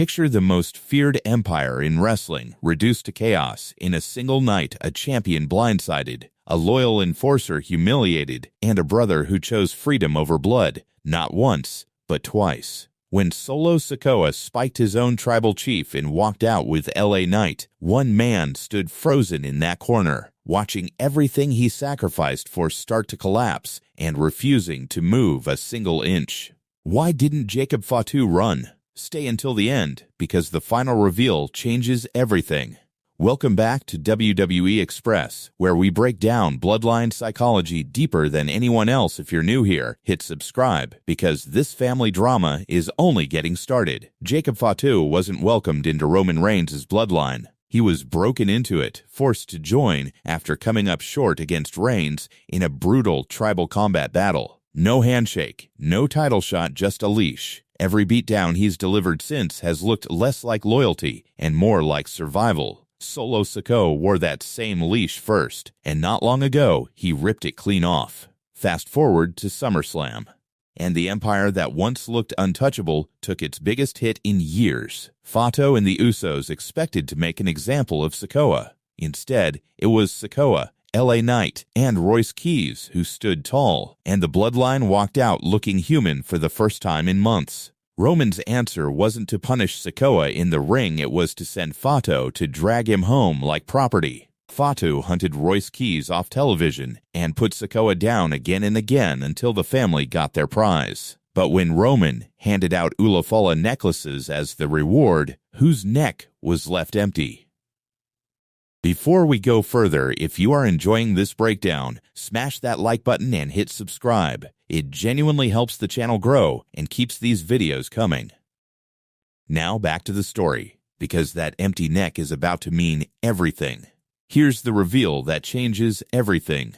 Picture the most feared empire in wrestling reduced to chaos in a single night, a champion blindsided, a loyal enforcer humiliated, and a brother who chose freedom over blood, not once, but twice. When Solo Sikoa spiked his own tribal chief and walked out with LA Knight, one man stood frozen in that corner, watching everything he sacrificed for start to collapse and refusing to move a single inch. Why didn't Jacob Fatu run? Stay until the end, because the final reveal changes everything. Welcome back to WWE Express, where we break down Bloodline psychology deeper than anyone else. If you're new here, hit subscribe, because this family drama is only getting started. Jacob Fatu wasn't welcomed into Roman Reigns' Bloodline. He was broken into it, forced to join after coming up short against Reigns in a brutal tribal combat battle. No handshake, no title shot, just a leash. Every beatdown he's delivered since has looked less like loyalty and more like survival. Solo Sikoa wore that same leash first, and not long ago, he ripped it clean off. Fast forward to Summerslam, and the empire that once looked untouchable took its biggest hit in years. Fatu and the Usos expected to make an example of Sikoa. Instead, it was Sikoa, LA Knight, and Royce Keys who stood tall, and the Bloodline walked out looking human for the first time in months. Roman's answer wasn't to punish Sikoa in the ring, it was to send Fatu to drag him home like property. Fatu hunted Royce Keys off television and put Sikoa down again and again until the family got their prize. But when Roman handed out Ulafala necklaces as the reward, whose neck was left empty? Before we go further, if you are enjoying this breakdown, smash that like button and hit subscribe. It genuinely helps the channel grow and keeps these videos coming. Now back to the story, because that empty neck is about to mean everything. Here's the reveal that changes everything.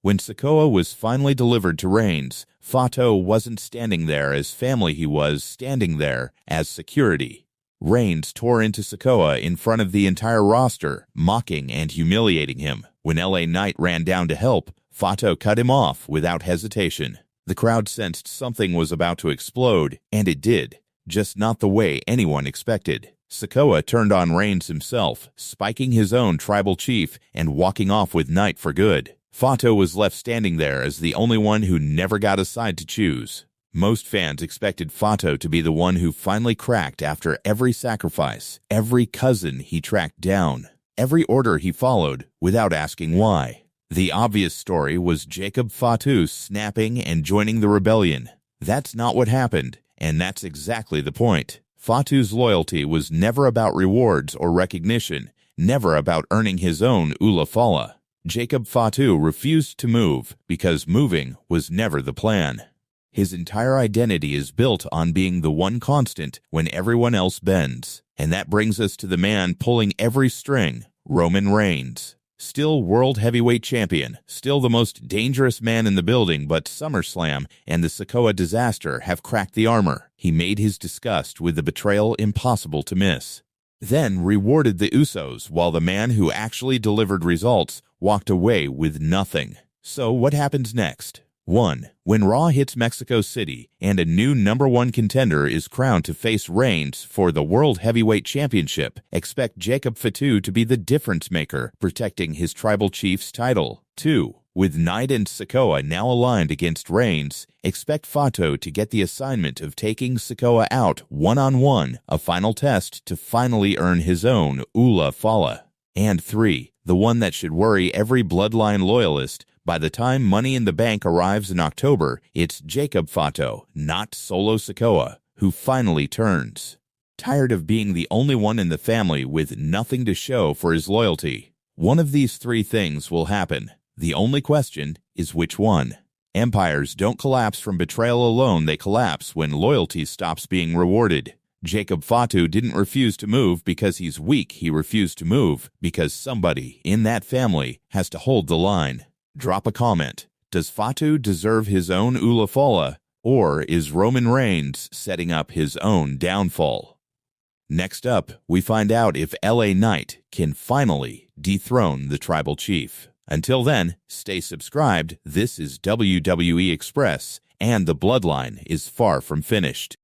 When Sikoa was finally delivered to Reigns, Fatu wasn't standing there as family, he was standing there as security. Reigns tore into Sikoa in front of the entire roster, mocking and humiliating him. When LA Knight ran down to help, Fatu cut him off without hesitation. The crowd sensed something was about to explode, and it did, just not the way anyone expected. Sikoa turned on Reigns himself, spiking his own tribal chief and walking off with Knight for good. Fatu was left standing there as the only one who never got a side to choose. Most fans expected Fatu to be the one who finally cracked after every sacrifice, every cousin he tracked down, every order he followed without asking why. The obvious story was Jacob Fatu snapping and joining the rebellion. That's not what happened, and that's exactly the point. Fatu's loyalty was never about rewards or recognition, never about earning his own Ulafala. Jacob Fatu refused to move because moving was never the plan. His entire identity is built on being the one constant when everyone else bends. And that brings us to the man pulling every string, Roman Reigns. Still World Heavyweight Champion, still the most dangerous man in the building, but Summerslam and the Sikoa disaster have cracked the armor. He made his disgust with the betrayal impossible to miss. Then rewarded the Usos, while the man who actually delivered results walked away with nothing. So what happens next? 1. When Raw hits Mexico City and a new #1 contender is crowned to face Reigns for the World Heavyweight Championship, expect Jacob Fatu to be the difference maker, protecting his tribal chief's title. 2. With Knight and Sikoa now aligned against Reigns, expect Fatu to get the assignment of taking Sikoa out one-on-one, a final test to finally earn his own Ulafala. And 3. The one that should worry every Bloodline loyalist. By the time Money in the Bank arrives in October, it's Jacob Fatu, not Solo Sikoa, who finally turns. Tired of being the only one in the family with nothing to show for his loyalty. One of these three things will happen. The only question is which one. Empires don't collapse from betrayal alone, they collapse when loyalty stops being rewarded. Jacob Fatu didn't refuse to move because he's weak, he refused to move because somebody in that family has to hold the line. Drop a comment. Does Fatu deserve his own Ulafala, or is Roman Reigns setting up his own downfall? Next up, we find out if LA Knight can finally dethrone the tribal chief. Until then, stay subscribed. This is WWE Express, and the Bloodline is far from finished.